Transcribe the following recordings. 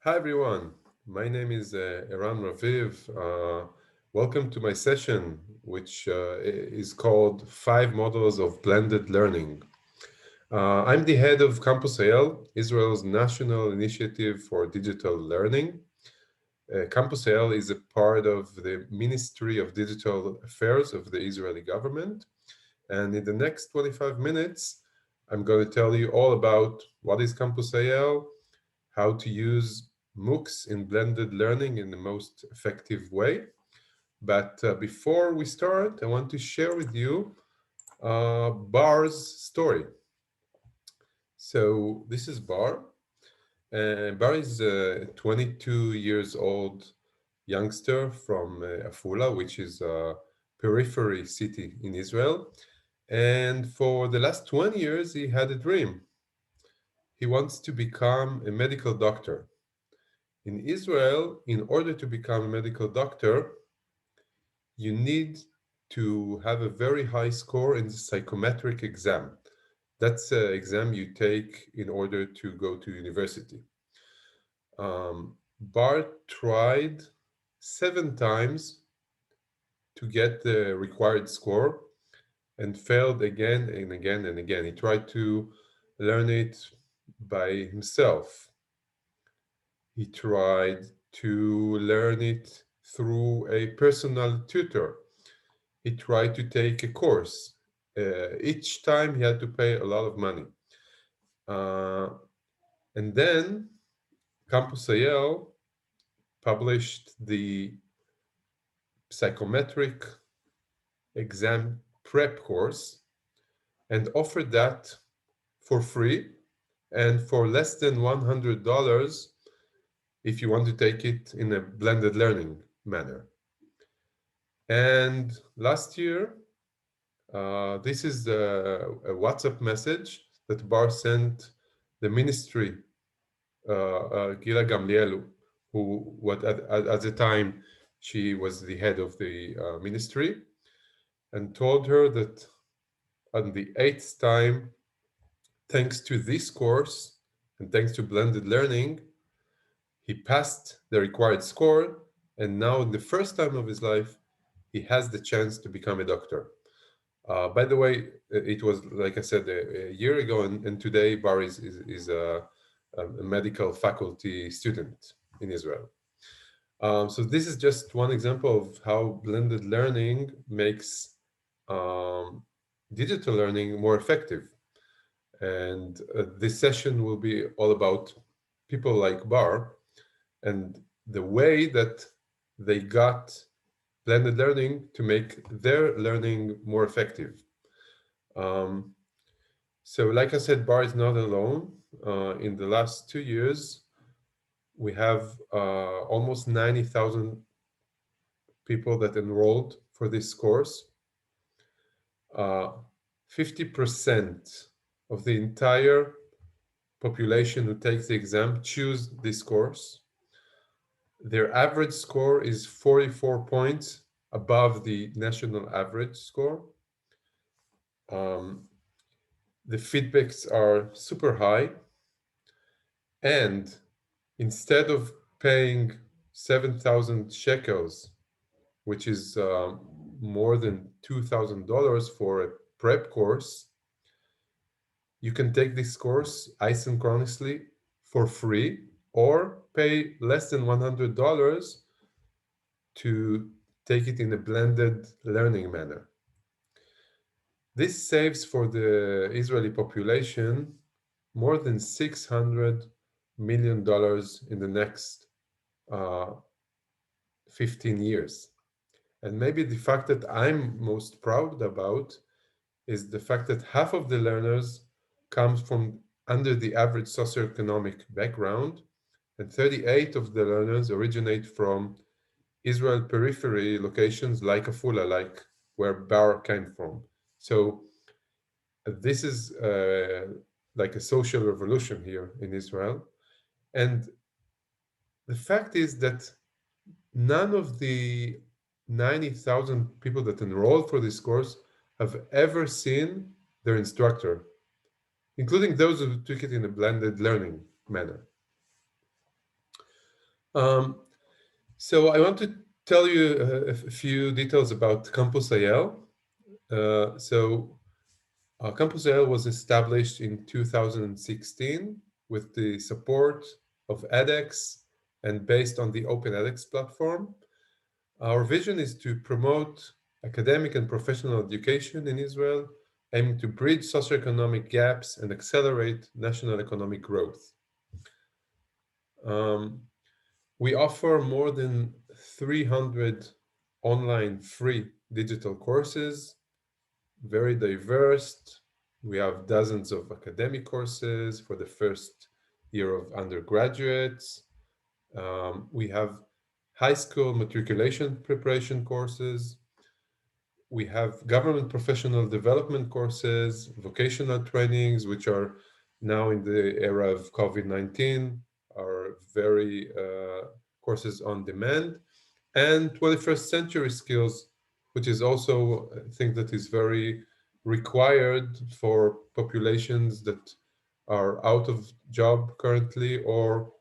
Hi everyone, my name is Eran Raviv. Welcome to my session, which is called Five Models of Blended Learning. I'm the head of CampusIL, Israel's national initiative for digital learning. CampusIL is a part of the Ministry of Digital Affairs of the Israeli government. And in the next 25 minutes, I'm going to tell you all about what is CampusIL, how to use MOOCs in blended learning in the most effective way. But before we start, I want to share with you Bar's story. So this is Bar. Bar is a 22 years old youngster from Afula, which is a periphery city in Israel. And for the last 20 years, he had a dream. He wants to become a medical doctor. In Israel, in order to become a medical doctor, you need to have a very high score in the psychometric exam. That's an exam you take in order to go to university. Bart tried 7 times to get the required score and failed again and again and again. He tried to learn it by himself. He tried to learn it through a personal tutor. He tried to take a course. Each time he had to pay a lot of money. Uh, and then CampusIL published the psychometric exam prep course and offered that for free and for less than $100 if you want to take it in a blended learning manner. And last year, this is a WhatsApp message that Bar sent the ministry, Gila Gamliel, who at the time she was the head of the ministry, and told her that on the eighth time, thanks to this course and thanks to blended learning, he passed the required score, and now in the first time of his life, he has the chance to become a doctor. By the way, it was, like I said, a year ago, and today Bar is a medical faculty student in Israel. So this is just one example of how blended learning makes um, digital learning more effective. And this session will be all about people like Bar and the way that they got blended learning to make their learning more effective. Um, so, like I said, Bar is not alone. In the last 2 years, we have almost 90,000 people that enrolled for this course. 50% of the entire population who takes the exam choose this course. Their average score is 44 points above the national average score. Um, the feedbacks are super high. And instead of paying 7,000 shekels, which is more than $2,000 for a prep course, you can take this course asynchronously for free or pay less than $100 to take it in a blended learning manner. This saves for the Israeli population more than $600 million in the next uh, 15 years. And maybe the fact that I'm most proud about is the fact that half of the learners comes from under the average socioeconomic background, and 38 of the learners originate from Israel periphery locations like Afula, like where Bar came from. So this is like a social revolution here in Israel. And the fact is that none of the 90,000 people that enrolled for this course have ever seen their instructor, including those who took it in a blended learning manner. Um, so I want to tell you a few details about CampusIL. CampusIL was established in 2016 with the support of edX and based on the Open edX platform. Our vision is to promote academic and professional education in Israel, aiming to bridge socioeconomic gaps and accelerate national economic growth. Um, we offer more than 300 online free digital courses, very diverse. We have dozens of academic courses for the first year of undergraduates. We have high school matriculation preparation courses. We have government professional development courses, vocational trainings, which are now in the era of COVID-19, are very courses on demand, and 21st century skills, which is also, I think, that is very required for populations that are out of job currently or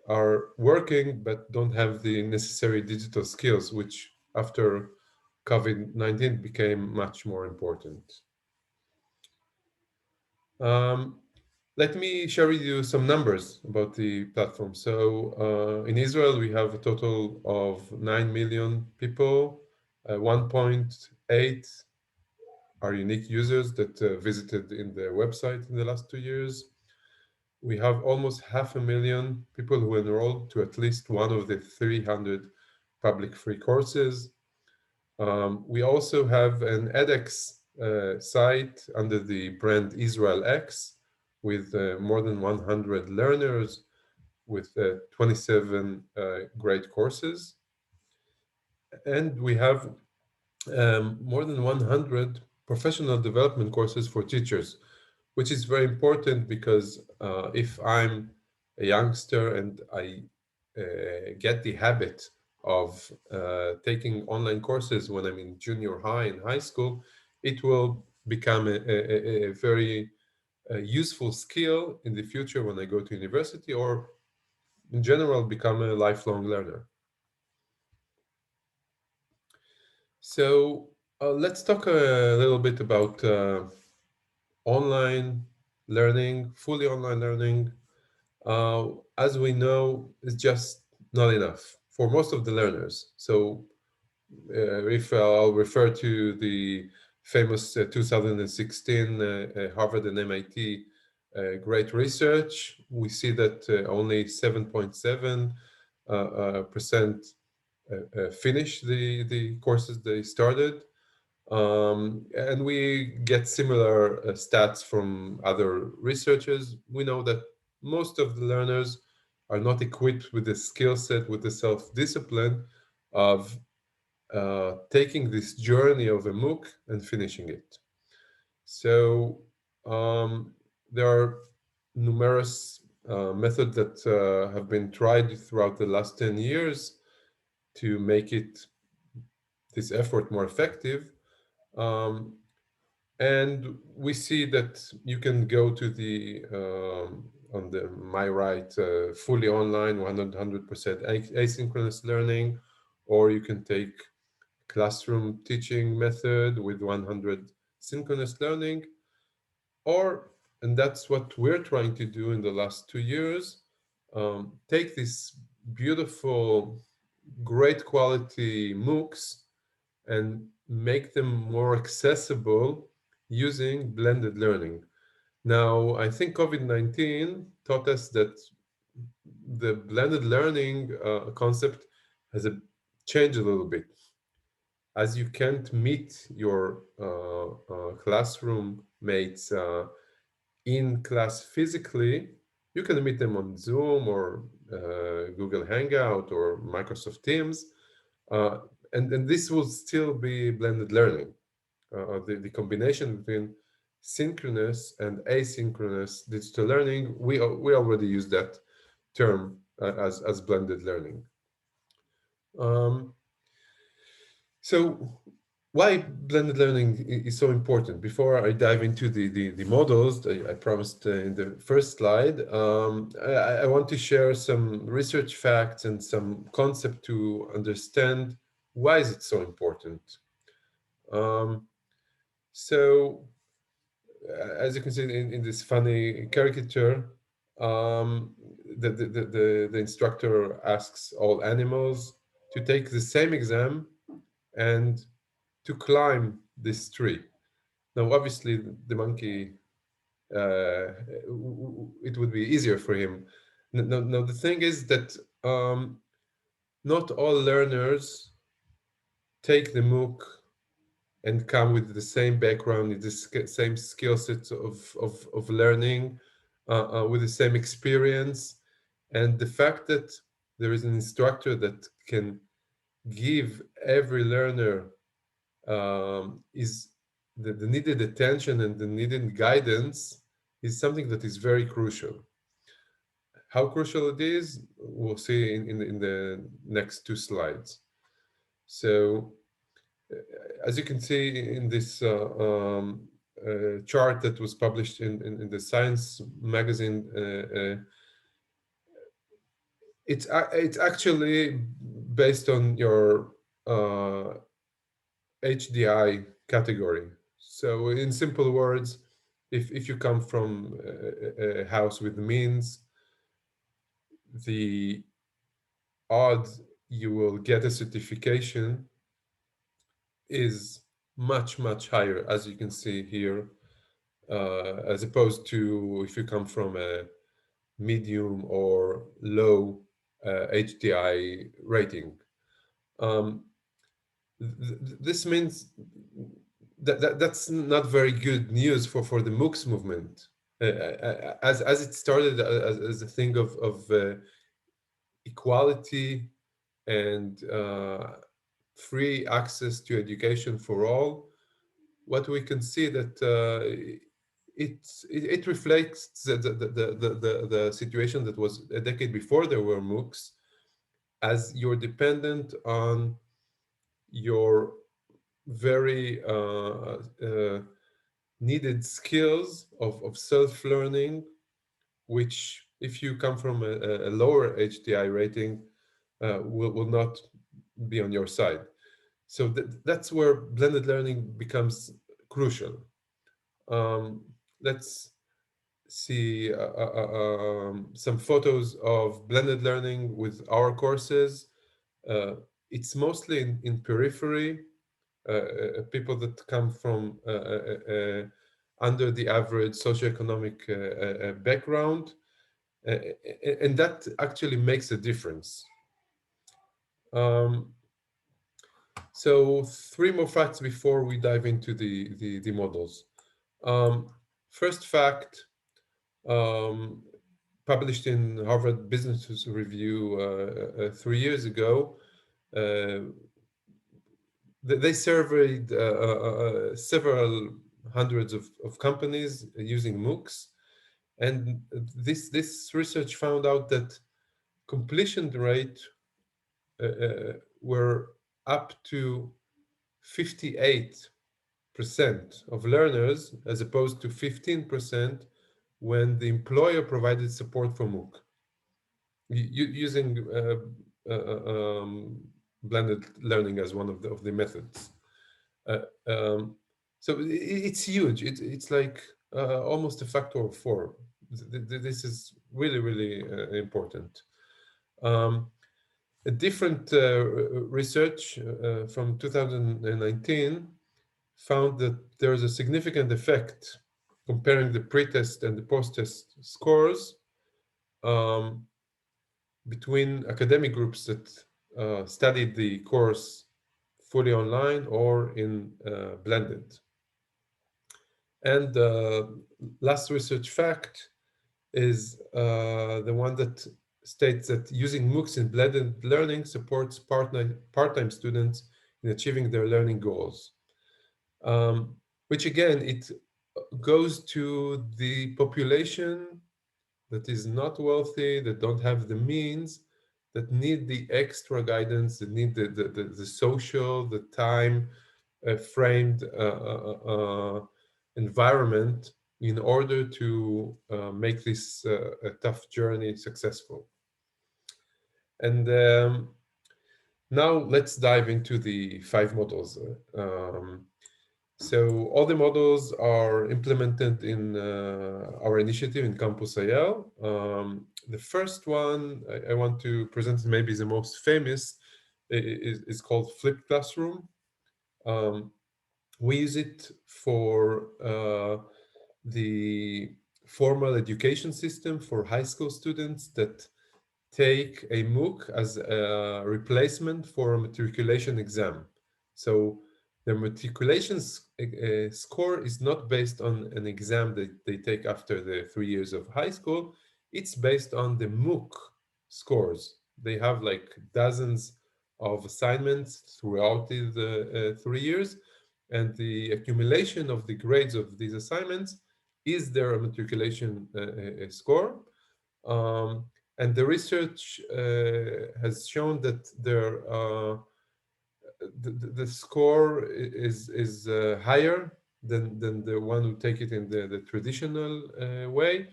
are working but don't have the necessary digital skills, which after COVID-19 became much more important. Um, Let me share with you some numbers about the platform. In Israel, we have a total of 9 million people. 1.8 are unique users that visited in the website in the last 2 years. We have almost 500,000 people who enrolled to at least one of the 300 public free courses. We also have an edX site under the brand Israel X with more than 100 learners with 27 great courses. And we have more than 100 professional development courses for teachers, which is very important because if I'm a youngster and I get the habit of taking online courses when I'm in junior high and high school, it will become a very useful skill in the future when I go to university or in general become a lifelong learner. So let's talk a little bit about online learning, fully online learning. As we know, it's just not enough for most of the learners. So if I'll refer to the famous 2016 Harvard and MIT great research, we see that only 7.7 percent finish the courses they started. And we get similar stats from other researchers. We know that most of the learners are not equipped with the skill set, with the self-discipline of taking this journey of a MOOC and finishing it. So there are numerous methods that have been tried throughout the last 10 years to make this effort more effective. Um, and we see that you can go to the on the my right fully online 100% asynchronous learning, or you can take classroom teaching method with 100 synchronous learning, or, and that's what we're trying to do in the last 2 years, take these beautiful, great quality MOOCs and make them more accessible using blended learning. Now, I think COVID-19 taught us that the blended learning concept has changed a little bit. As you can't meet your classroom mates in class physically, you can meet them on Zoom or Google Hangout or Microsoft Teams. Uh, and this will still be blended learning. The combination between synchronous and asynchronous digital learning, we already use that term as blended learning. Um, so why blended learning is so important. Before I dive into the models I promised in the first slide, I want to share some research facts and some concept to understand why is it so important. Um, so, as you can see in this funny caricature, um, the instructor asks all animals to take the same exam and to climb this tree. Now, obviously, the monkey, it would be easier for him. No, the thing is that not all learners take the MOOC and come with the same background, with the same skill set of learning, with the same experience. And the fact that there is an instructor that can give every learner is the needed attention and the needed guidance is something that is very crucial. How crucial it is, we'll see in the next two slides. So, as you can see in this chart that was published in the Science magazine, it's actually based on your HDI category. So, in simple words, if you come from a house with means, the odds you will get a certification is much higher, as you can see here, as opposed to if you come from a medium or low HDI rating. Um, this means that's not very good news for the MOOCs movement, as it started as a thing of equality and free access to education for all. What we can see that it reflects the situation that was a decade before there were MOOCs, as you're dependent on your very needed skills of self-learning, which if you come from a lower HDI rating, will not be on your side. So that's where blended learning becomes crucial. Let's see some photos of blended learning with our courses. Uh, it's mostly in periphery, people that come from under the average socioeconomic background, and that actually makes a difference. Um, so three more facts before we dive into the models. Um, First fact, um, published in Harvard Business Review 3 years ago. Uh, they surveyed several hundreds of companies using MOOCs, and this research found out that completion rate were up to 58% of learners, as opposed to 15% when the employer provided support for MOOC using blended learning as one of the methods. Uh, um, so it's huge. It's like almost a factor of four. This is really important. Um, a different research from 2019 found that there is a significant effect comparing the pre-test and the post-test scores um, between academic groups that studied the course fully online or in blended. And the last research fact is the one that states that using MOOCs in blended learning supports part-time students in achieving their learning goals. Which again, it goes to the population that is not wealthy, that don't have the means, that need the extra guidance, that need the social, the time, framed environment in order to make this a tough journey successful. And now let's dive into the 5 models. So all the models are implemented in our initiative in CampusIL. The first one I want to present, maybe the most famous, is called Flipped Classroom. Um, we use it for the formal education system for high school students that take a MOOC as a replacement for a matriculation exam. So the matriculation score is not based on an exam that they take after the 3 years of high school. It's based on the MOOC scores. They have like dozens of assignments throughout the 3 years, and the accumulation of the grades of these assignments is their matriculation score. Um, and the research has shown that the score is higher than the one who take it in the traditional way.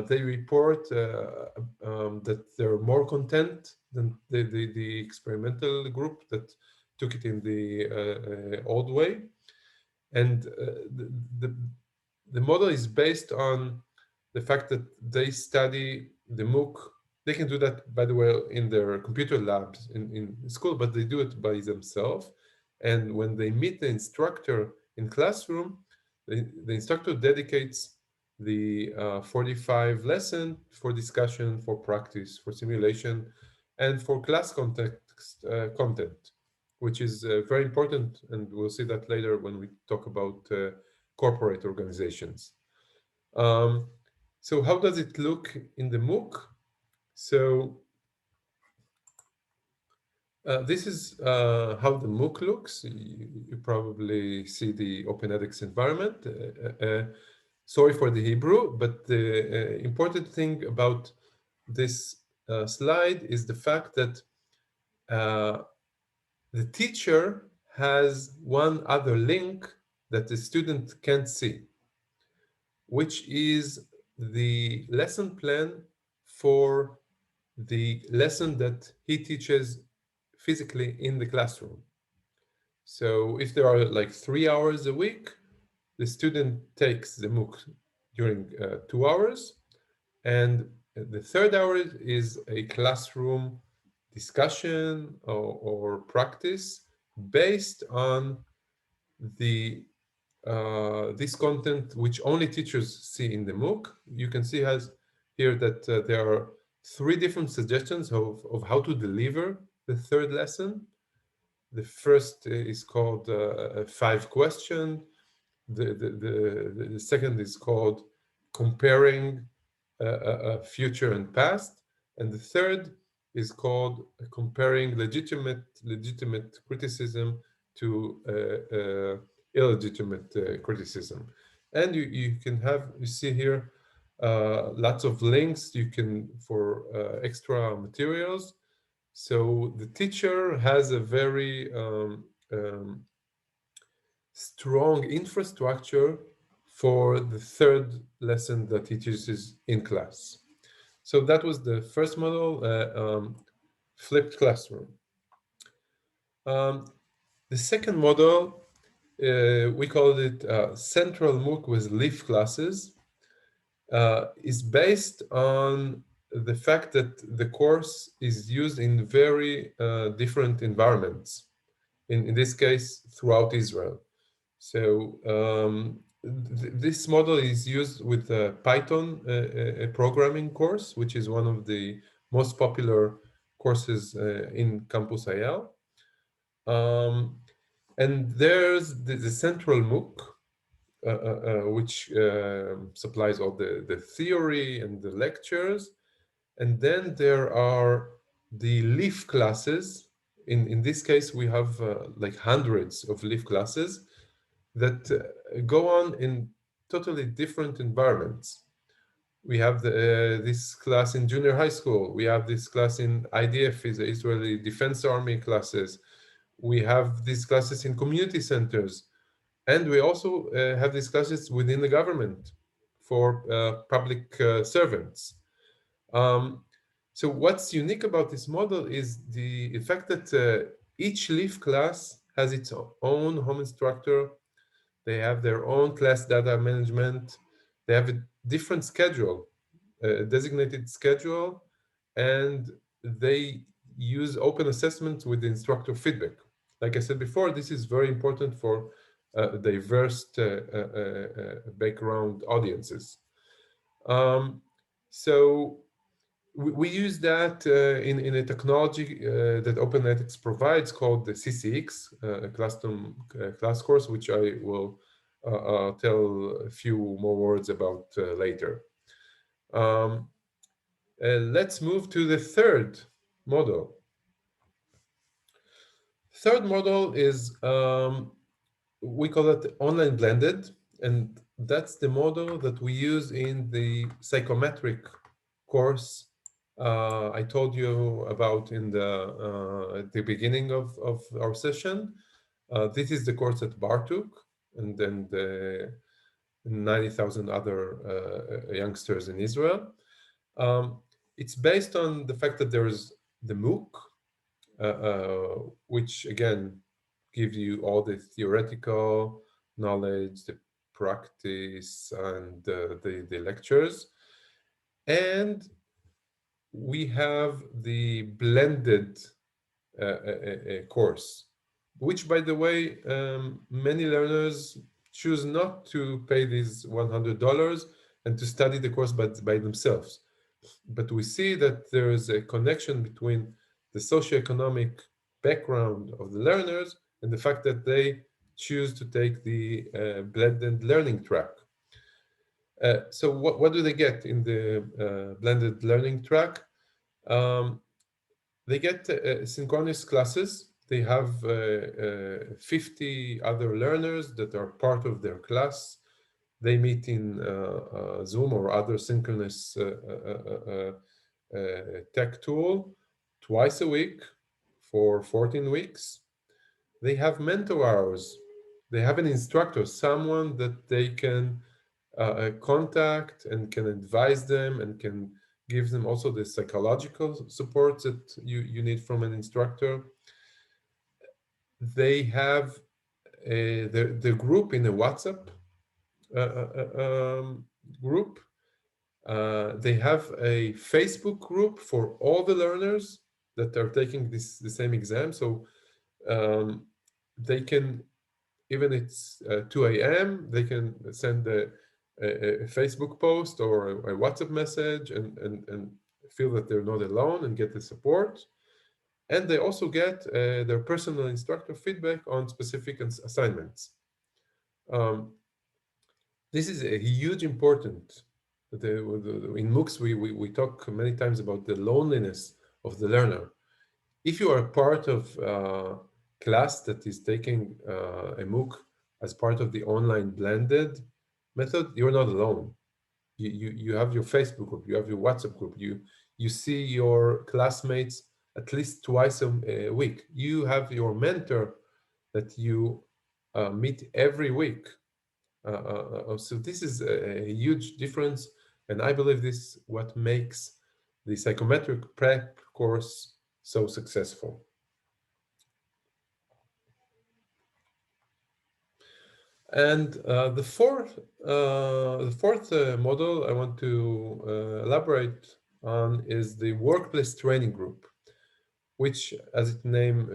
They report that they're more content than the experimental group that took it in the old way. And the, the model is based on the fact that they study the MOOC. They can do that, by the way, in their computer labs in school, but they do it by themselves. And when they meet the instructor in classroom, the instructor dedicates the 45 lesson for discussion, for practice, for simulation, and for class context content, which is very important. And we'll see that later when we talk about corporate organizations. Um, so how does it look in the MOOC? So this is how the MOOC looks. You probably see the Open edX environment. Sorry for the Hebrew, but the important thing about this slide is the fact that the teacher has one other link that the student can't see, which is the lesson plan for the lesson that he teaches physically in the classroom. So if there are like 3 hours a week, the student takes the MOOC during 2 hours, and the third hour is a classroom discussion or practice based on the this content which only teachers see in the MOOC. You can see has here that there are 3 different suggestions of how to deliver the third lesson. The first is called 5 question. The second is called comparing future and past. And the third is called comparing legitimate criticism to illegitimate criticism. And you can have, you see here, lots of links you can for extra materials. So the teacher has a very strong infrastructure for the third lesson that he teaches in class. So that was the first model, flipped classroom. The second model, we called it central MOOC with leaf classes, is based on the fact that the course is used in very different environments, in this case, throughout Israel. So this model is used with a Python a programming course, which is one of the most popular courses in CampusIL. And there's the central MOOC, which supplies all the theory and the lectures. And then there are the leaf classes. In this case, we have like hundreds of leaf classes that go on in totally different environments. We have this class in junior high school. We have this class in IDF, is the Israeli Defense Army classes. We have these classes in community centers, and we also have these classes within the government for public servants. Um, so what's unique about this model is the fact that each LEAF class has its own home instructor. They have their own class data management. They have a different schedule, a designated schedule, and they use open assessment with instructor feedback. Like I said before, this is very important for diverse background audiences. Um, so we use that in a technology that OpenEthics provides called the CCX, a custom class course, which I will tell a few more words about later. Um, let's move to the third model. Third model is, we call it online blended, and that's the model that we use in the psychometric course I told you about in at the beginning of our session. This is the course that Bart took, and then the 90,000 other youngsters in Israel. Um, it's based on the fact that there is the MOOC, which again gives you all the theoretical knowledge, the practice, and the lectures. And we have the blended course, which, by the way, many learners choose not to pay these $100 and to study the course by themselves. But we see that there is a connection between the socioeconomic background of the learners and the fact that they choose to take the blended learning track. So what do they get in the blended learning track? Um, they get synchronous classes. They have 50 other learners that are part of their class. They meet in Zoom or other synchronous tech tool twice a week for 14 weeks. They have mentor hours. They have an instructor, someone that they can contact and can advise them and can give them also the psychological support that you need from an instructor. They have the group in a WhatsApp group. They have a Facebook group for all the learners that are taking the same exam. So um, they can, even it's 2 a.m., they can send a Facebook post or a WhatsApp message and feel that they're not alone and get the support. And they also get their personal instructor feedback on specific assignments. Um, this is a huge important. In MOOCs, we talk many times about the loneliness of the learner. If you are part of a class that is taking a MOOC as part of the online blended method, you're not alone. You have your Facebook group, you have your WhatsApp group, you see your classmates at least twice a week. You have your mentor that you meet every week. So this is a huge difference, and I believe this is what makes the psychometric prep course so successful. And the fourth model I want to elaborate on is the workplace training group, which, as its name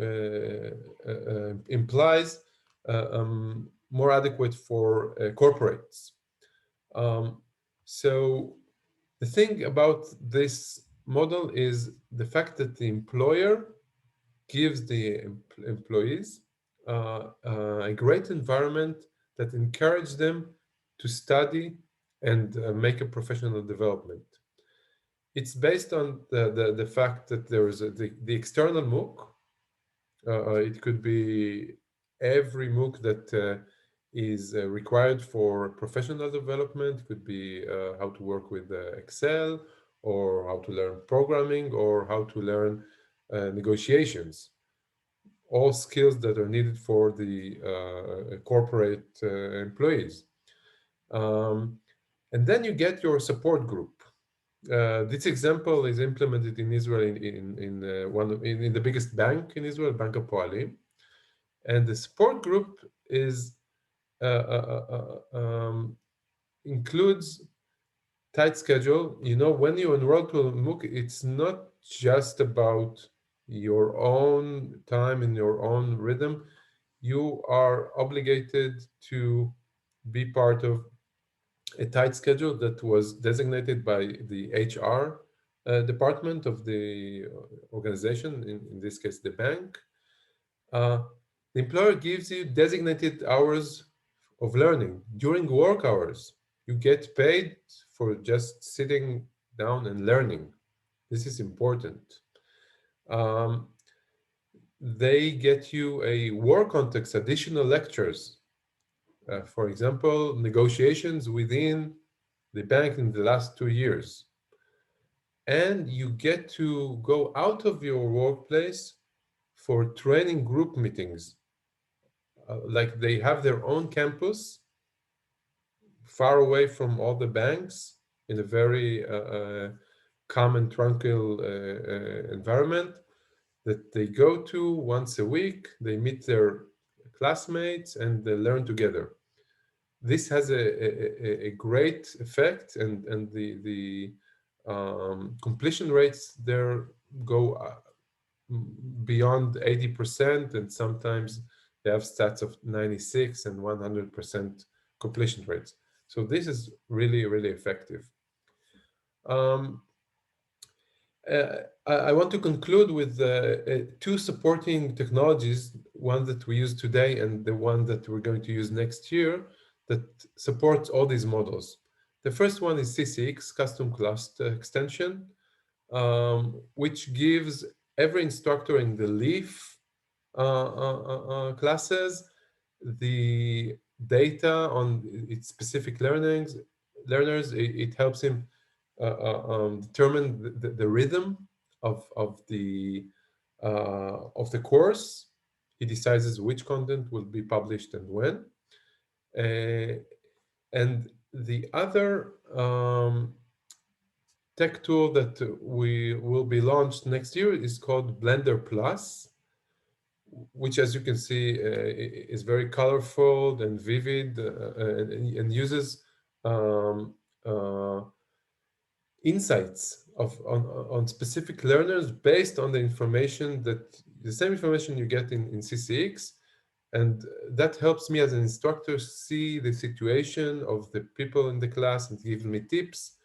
implies, more adequate for corporates. Um, so the thing about this model is the fact that the employer gives the employees a great environment that encourages them to study and make a professional development. It's based on the fact that there is the external MOOC. It could be every MOOC that is required for professional development. It could be how to work with Excel, or how to learn programming, or how to learn negotiations. all skills that are needed for the corporate employees. Um, and then you get your support group. This example is implemented in Israel in the biggest bank in Israel, Bank of Poalim, and the support group is includes tight schedule. You know, when you enroll to a MOOC, it's not just about your own time and your own rhythm. You are obligated to be part of a tight schedule that was designated by the HR department of the organization, in this case, the bank. Uh, the employer gives you designated hours of learning during work hours. You get paid for just sitting down and learning. This is important. Um, they get you a work context, additional lectures. For example, negotiations within the bank in the last 2 years. And you get to go out of your workplace for training group meetings. Like they have their own campus far away from all the banks in a very calm and tranquil environment that they go to once a week. They meet their classmates and they learn together. This has a great effect, and the completion rates there go beyond 80%, and sometimes they have stats of 96 and 100% completion rates. So this is really, really effective. Um, I want to conclude with two supporting technologies, one that we use today and the one that we're going to use next year, that supports all these models. The first one is CCX, Custom Class Extension, which gives every instructor in the LEAF classes the data on its specific learners. It helps him determine the rhythm of the course. He decides which content will be published and when. And the other tech tool that we will be launched next year is called Blender Plus, which, as you can see, is very colorful and vivid, and uses insights on specific learners based on the same information you get in CCX. And that helps me as an instructor see the situation of the people in the class and give me tips,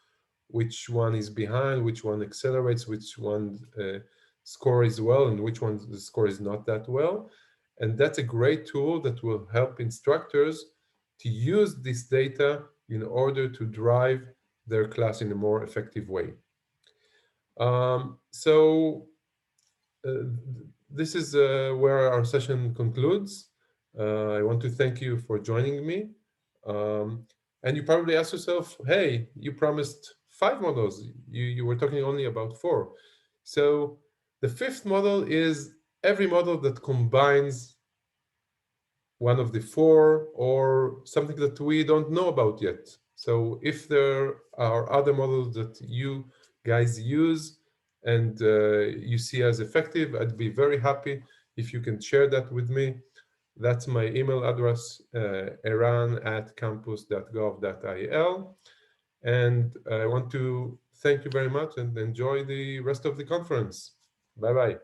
which one is behind, which one accelerates, which one scores well, and which one the score is not that well. And that's a great tool that will help instructors to use this data in order to drive their class in a more effective way. So this is where our session concludes. I want to thank you for joining me. And you probably ask yourself, hey, you promised 5 models. You were talking only about 4. So the 5th model is every model that combines one of the 4 or something that we don't know about yet. So if there are other models that you guys use and you see as effective, I'd be very happy if you can share that with me. That's my email address, eran@campus.gov.il. And I want to thank you very much and enjoy the rest of the conference. Bye-bye.